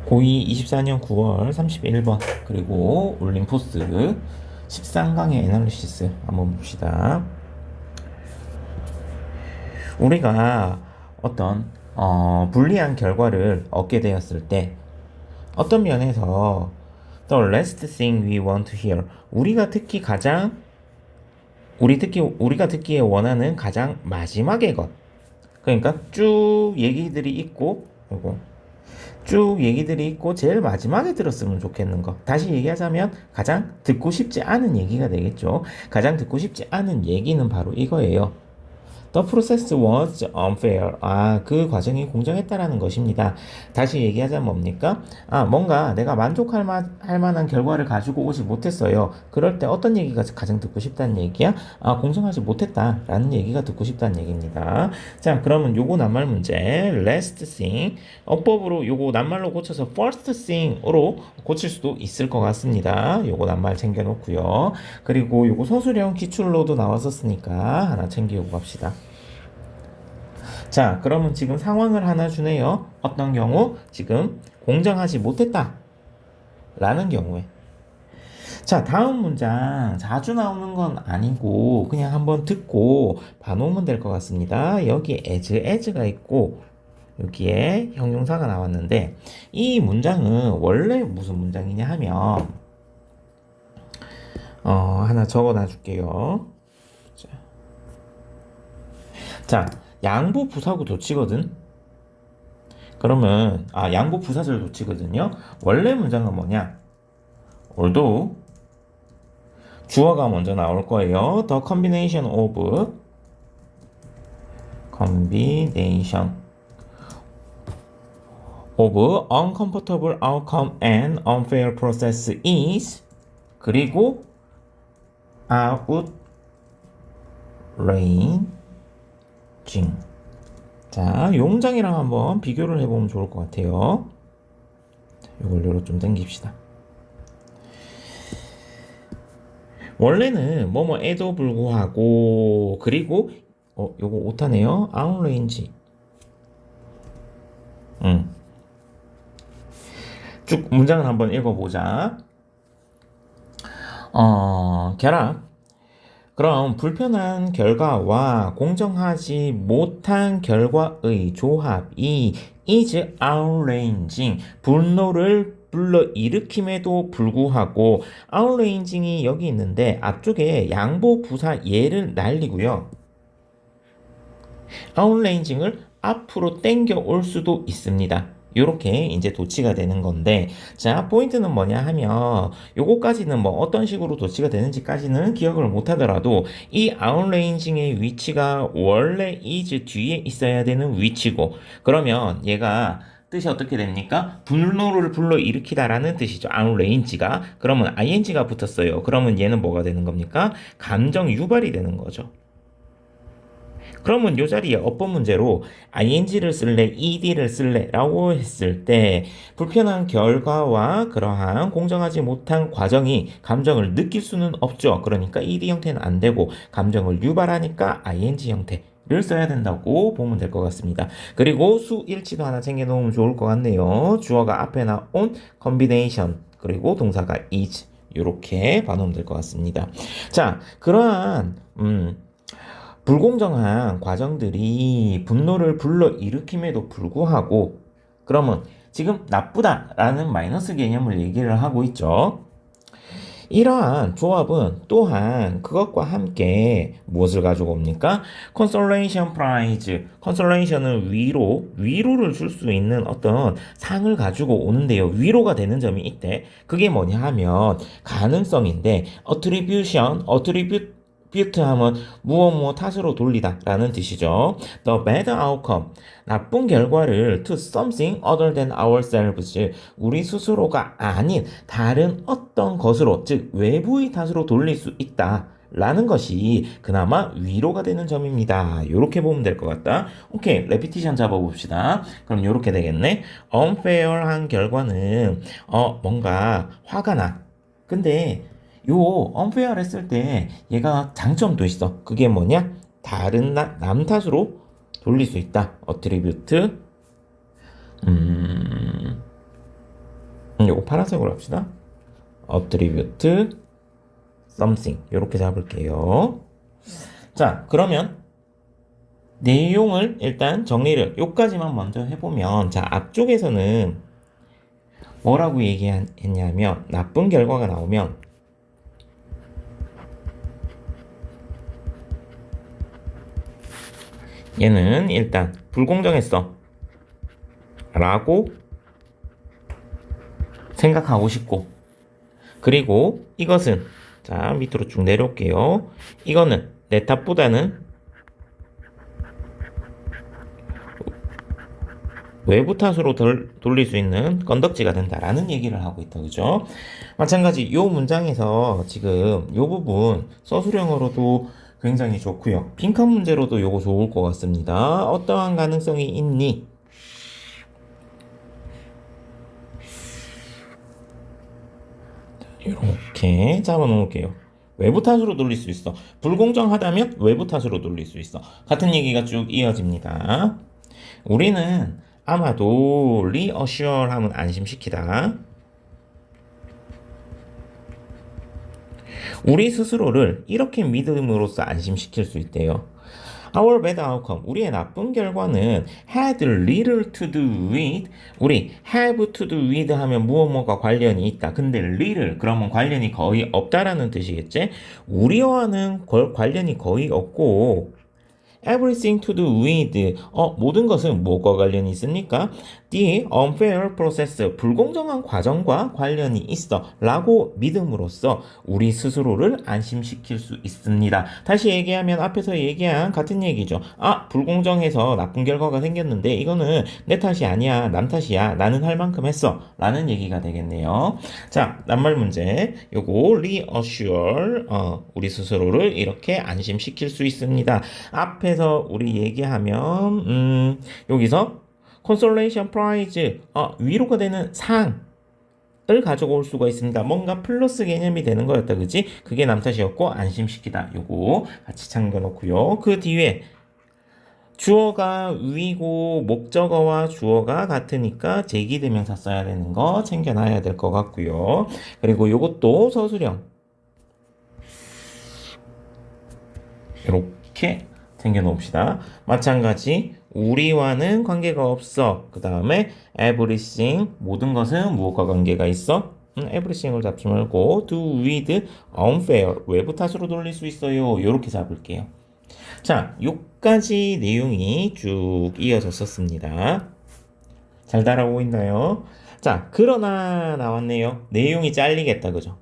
고2 24년 9월 31번 그리고 올림포스 13강의 애널리시스 한번 봅시다. 우리가 어떤 불리한 결과를 얻게 되었을 때 어떤 면에서 The last thing we want to hear 우리가 듣기에 원하는 가장 마지막의 것, 그러니까 쭉 얘기들이 있고 제일 마지막에 들었으면 좋겠는 거. 다시 얘기하자면 가장 듣고 싶지 않은 얘기가 되겠죠. 가장 듣고 싶지 않은 얘기는 바로 이거예요. The process was unfair. 그 과정이 공정했다라는 것입니다. 다시 얘기하자면 뭡니까? 뭔가 내가 할 만한 결과를 가지고 오지 못했어요. 그럴 때 어떤 얘기가 가장 듣고 싶다는 얘기야? 공정하지 못했다라는 얘기가 듣고 싶다는 얘기입니다. 자, 그러면 요거 낱말 문제. Last thing. 어법으로 요거 낱말로 고쳐서 first thing으로 고칠 수도 있을 것 같습니다. 요거 낱말 챙겨놓고요. 그리고 요거 서술형 기출로도 나왔었으니까 하나 챙기고 갑시다. 자, 그러면 지금 상황을 하나 주네요. 어떤 경우? 지금 공정하지 못했다 라는 경우에. 자, 다음 문장 자주 나오는 건 아니고 그냥 한번 듣고 봐놓으면 될 것 같습니다. 여기에 as가 있고 여기에 형용사가 나왔는데 이 문장은 원래 무슨 문장이냐 하면 하나 적어놔 줄게요. 자, 양보 부사구 도치거든. 그러면 양보 부사절 도치거든요. 원래 문장은 뭐냐? although 주어가 먼저 나올 거예요. The combination of uncomfortable outcome and unfair process is 그리고 outraging. 자, 용장이랑 한번 비교를 해보면 좋을 것 같아요. 이걸 요로 좀 당깁시다. 원래는 뭐뭐에도 불구하고 그리고 요거 오타네요. outrange. 쭉 문장을 한번 읽어보자. 결합. 그럼 불편한 결과와 공정하지 못한 결과의 조합이 is outraging, 분노를 불러일으킴에도 불구하고 outraging이 여기 있는데 앞쪽에 양보 부사 예를 날리고요. outraging을 앞으로 당겨 올 수도 있습니다. 요렇게 이제 도치가 되는 건데, 자, 포인트는 뭐냐 하면 요거까지는 뭐 어떤 식으로 도치가 되는지까지는 기억을 못 하더라도 이 아웃레인징의 위치가 원래 is 뒤에 있어야 되는 위치고, 그러면 얘가 뜻이 어떻게 됩니까? 분노를 불러일으키다라는 뜻이죠. 아웃레인지가. 그러면 ing가 붙었어요. 그러면 얘는 뭐가 되는 겁니까? 감정 유발이 되는 거죠. 그러면 이 자리에 어법 문제로 ing를 쓸래, ed를 쓸래 라고 했을 때 불편한 결과와 그러한 공정하지 못한 과정이 감정을 느낄 수는 없죠. 그러니까 ed 형태는 안 되고 감정을 유발하니까 ing 형태를 써야 된다고 보면 될 것 같습니다. 그리고 수일치도 하나 챙겨놓으면 좋을 것 같네요. 주어가 앞에 나온 combination 그리고 동사가 is 이렇게 봐놓으면 될 것 같습니다. 자, 그러한 불공정한 과정들이 분노를 불러일으킴에도 불구하고 그러면 지금 나쁘다라는 마이너스 개념을 얘기를 하고 있죠. 이러한 조합은 또한 그것과 함께 무엇을 가지고 옵니까? consolation prize. consolation은 위로를 줄 수 있는 어떤 상을 가지고 오는데요. 위로가 되는 점이 있대. 그게 뭐냐 하면 가능성인데 attribute 하면 무엇 탓으로 돌리다 라는 뜻이죠. The bad outcome, 나쁜 결과를 to something other than ourselves, 우리 스스로가 아닌 다른 어떤 것으로, 즉 외부의 탓으로 돌릴 수 있다 라는 것이 그나마 위로가 되는 점입니다. 이렇게 보면 될 것 같다. 오케이, 레피티션 잡아봅시다. 그럼 이렇게 되겠네. unfair한 결과는 뭔가 화가 나. 근데 요 unfair 했을 때 얘가 장점도 있어. 그게 뭐냐? 다른 남 탓으로 돌릴 수 있다. attribute 파란색으로 합시다. attribute something 이렇게 잡을게요. 자, 그러면 내용을 일단 정리를 요까지만 먼저 해보면, 자, 앞쪽에서는 뭐라고 얘기했냐면, 나쁜 결과가 나오면 얘는 일단 불공정했어 라고 생각하고 싶고, 그리고 이것은, 자, 밑으로 쭉 내려올게요. 이거는 내 탓보다는 외부 탓으로 돌릴 수 있는 건덕지가 된다라는 얘기를 하고 있다. 그죠? 마찬가지 이 문장에서 지금 이 부분 서술형으로도 굉장히 좋고요. 빈칸 문제로도 요거 좋을 것 같습니다. 어떠한 가능성이 있니? 이렇게 잡아 놓을게요. 외부 탓으로 돌릴 수 있어. 불공정하다면 외부 탓으로 돌릴 수 있어. 같은 얘기가 쭉 이어집니다. 우리는 아마도 reassure 하면 안심시키다. 우리 스스로를 이렇게 믿음으로써 안심시킬 수 있대요. Our bad outcome, 우리의 나쁜 결과는 had little to do with, 우리 have to do with 하면 무엇뭐가 관련이 있다. 근데 little, 그러면 관련이 거의 없다라는 뜻이겠지? 우리와는 관련이 거의 없고, everything to do with, 모든 것은 뭐가 관련이 있습니까? The unfair process, 불공정한 과정과 관련이 있어 라고 믿음으로써 우리 스스로를 안심시킬 수 있습니다. 다시 얘기하면 앞에서 얘기한 같은 얘기죠. 아, 불공정해서 나쁜 결과가 생겼는데 이거는 내 탓이 아니야, 남 탓이야, 나는 할 만큼 했어 라는 얘기가 되겠네요. 자, 낱말 문제 요거 reassure, 우리 스스로를 이렇게 안심시킬 수 있습니다. 앞에서 우리 얘기하면 여기서 consolation prize, 위로가 되는 상을 가지고 올 수가 있습니다. 뭔가 플러스 개념이 되는 거였다, 그지? 그게 남 탓이었고 안심시키다. 요거 같이 참겨 놓고요. 그 뒤에 주어가 위고 목적어와 주어가 같으니까 제기대명사 써야 되는 거 챙겨놔야 될 것 같고요. 그리고 요것도 서술형 이렇게 챙겨 놓읍시다. 마찬가지 우리와는 관계가 없어. 그 다음에 everything, 모든 것은 무엇과 관계가 있어? everything을 잡지 말고 do with unfair, 외부 탓으로 돌릴 수 있어요. 이렇게 잡을게요. 자, 요까지 내용이 쭉 이어졌었습니다. 잘 따라오고 있나요? 자, 그러나 나왔네요. 내용이 잘리겠다, 그죠?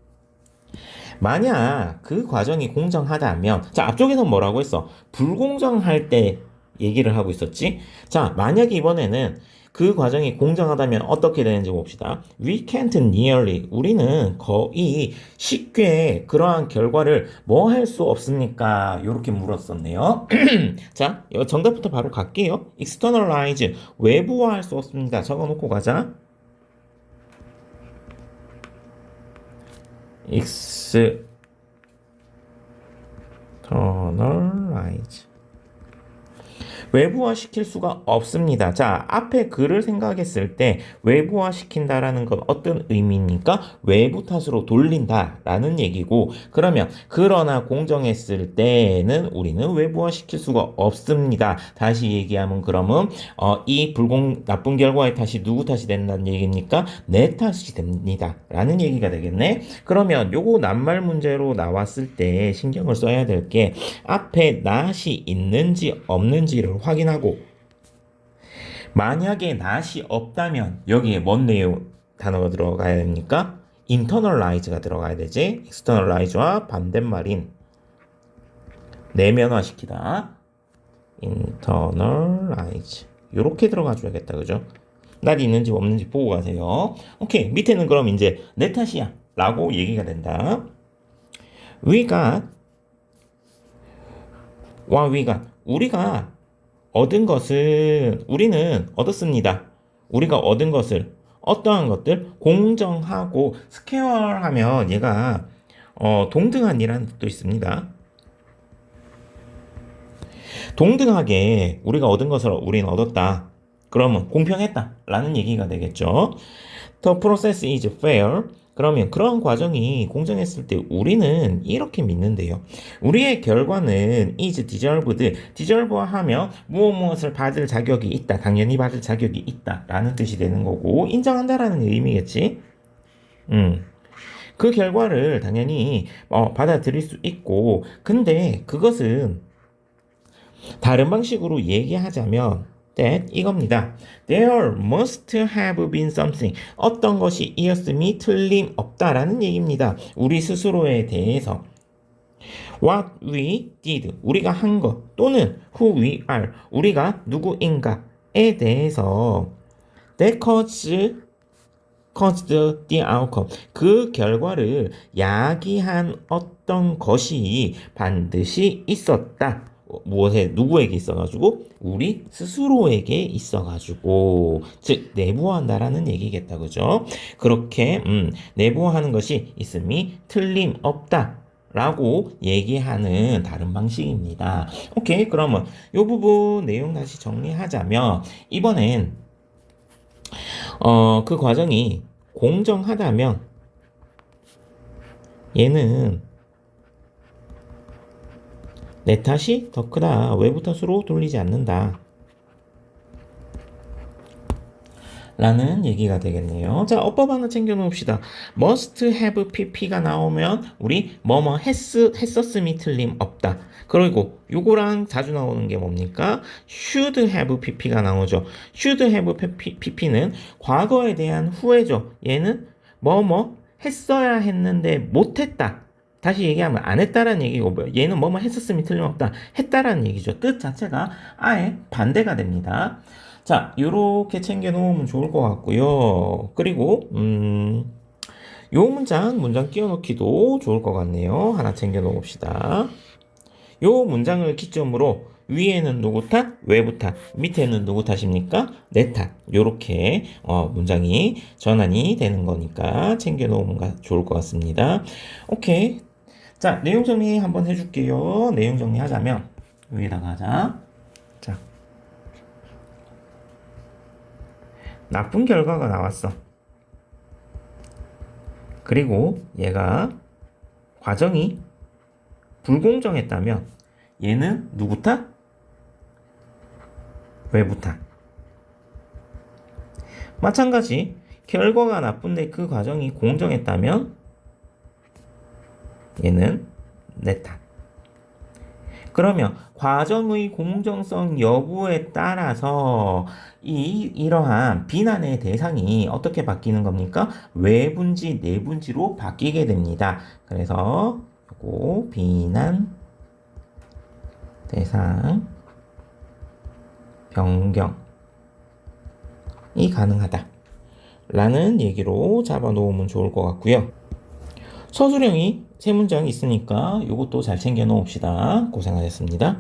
만약 그 과정이 공정하다면, 자, 앞쪽에서 뭐라고 했어? 불공정할 때 얘기를 하고 있었지? 자, 만약에 이번에는 그 과정이 공정하다면 어떻게 되는지 봅시다. We can't nearly, 우리는 거의 쉽게 그러한 결과를 뭐 할 수 없습니까? 이렇게 물었었네요. 자, 정답부터 바로 갈게요. externalize, 외부화할 수 없습니다. 적어놓고 가자. externalize, 외부화 시킬 수가 없습니다. 자, 앞에 글을 생각했을 때 외부화 시킨다라는 건 어떤 의미입니까? 외부 탓으로 돌린다라는 얘기고, 그러면 그러나 공정했을 때는 우리는 외부화 시킬 수가 없습니다. 다시 얘기하면 그러면 이 나쁜 결과의 탓이 누구 탓이 된다는 얘기입니까? 내 탓이 됩니다. 라는 얘기가 되겠네. 그러면 요거 낱말 문제로 나왔을 때 신경을 써야 될 게 앞에 not이 있는지 없는지를 확인하고, 만약에 not이 없다면 여기에 뭔 내용 단어가 들어가야 됩니까? internalize가 들어가야 되지. externalize와 반대말인 내면화시키다, internalize, 이렇게 들어가 줘야겠다, 그죠? not이 있는지 없는지 보고 가세요. 오케이, 밑에는 그럼 이제 내 탓이야 라고 얘기가 된다. we got, 우리가 얻은 것은, 우리는 얻었습니다. 우리가 얻은 것을, 어떠한 것들? 공정하고, 스퀘어 하면 얘가 동등한이라는 뜻도 있습니다. 동등하게 우리가 얻은 것을 우리는 얻었다. 그러면 공평했다 라는 얘기가 되겠죠. The process is fair. 그러면 그런 과정이 공정했을 때 우리는 이렇게 믿는데요. 우리의 결과는 is deserved. deserve 하면 무엇을 받을 자격이 있다. 당연히 받을 자격이 있다. 라는 뜻이 되는 거고 인정한다라는 의미겠지. 그 결과를 당연히 받아들일 수 있고 근데 그것은 다른 방식으로 얘기하자면 that 이겁니다. There must have been something. 어떤 것이 이었음이 틀림없다라는 얘기입니다. 우리 스스로에 대해서 what we did. 우리가 한 것 또는 who we are. 우리가 누구인가에 대해서 that caused the outcome. 그 결과를 야기한 어떤 것이 반드시 있었다. 누구에게 있어가지고? 우리 스스로에게 있어가지고. 즉, 내부화한다라는 얘기겠다. 그죠? 그렇게, 내부화하는 것이 있음이 틀림없다. 라고 얘기하는 다른 방식입니다. 오케이. 그러면 이 부분 내용 다시 정리하자면, 이번엔, 그 과정이 공정하다면, 얘는 내 탓이 더 크다. 외부 탓으로 돌리지 않는다. 라는 얘기가 되겠네요. 자, 어법 하나 챙겨 놓읍시다. must have pp가 나오면 우리 뭐뭐 했었음이 틀림없다. 그리고 요거랑 자주 나오는 게 뭡니까? should have pp가 나오죠. should have pp는 과거에 대한 후회죠. 얘는 뭐뭐 했어야 했는데 못했다. 다시 얘기하면 안 했다라는 얘기고 얘는 뭐뭐 했었음이 틀림없다. 했다라는 얘기죠. 뜻 자체가 아예 반대가 됩니다. 자, 요렇게 챙겨 놓으면 좋을 것 같고요. 그리고 요 문장 끼워 넣기도 좋을 것 같네요. 하나 챙겨 놓읍시다. 요 문장을 기점으로 위에는 누구 탓? 외부 탓. 밑에는 누구 탓입니까? 내 탓. 요렇게 문장이 전환이 되는 거니까 챙겨 놓으면 좋을 것 같습니다. 오케이. 자, 내용 정리 한번 해줄게요. 내용 정리하자면 여기다가 하자. 자, 나쁜 결과가 나왔어. 그리고 얘가 과정이 불공정했다면 얘는 누구 탓? 외부 탓. 마찬가지 결과가 나쁜데 그 과정이 공정했다면 얘는 내 탓. 그러면 과정의 공정성 여부에 따라서 이러한 비난의 대상이 어떻게 바뀌는 겁니까? 외부인지 내부인지로 바뀌게 됩니다. 그래서 요거 비난 대상 변경이 가능하다 라는 얘기로 잡아 놓으면 좋을 것 같고요. 서술형이 세 문장 있으니까 이것도 잘 챙겨 놓읍시다. 고생하셨습니다.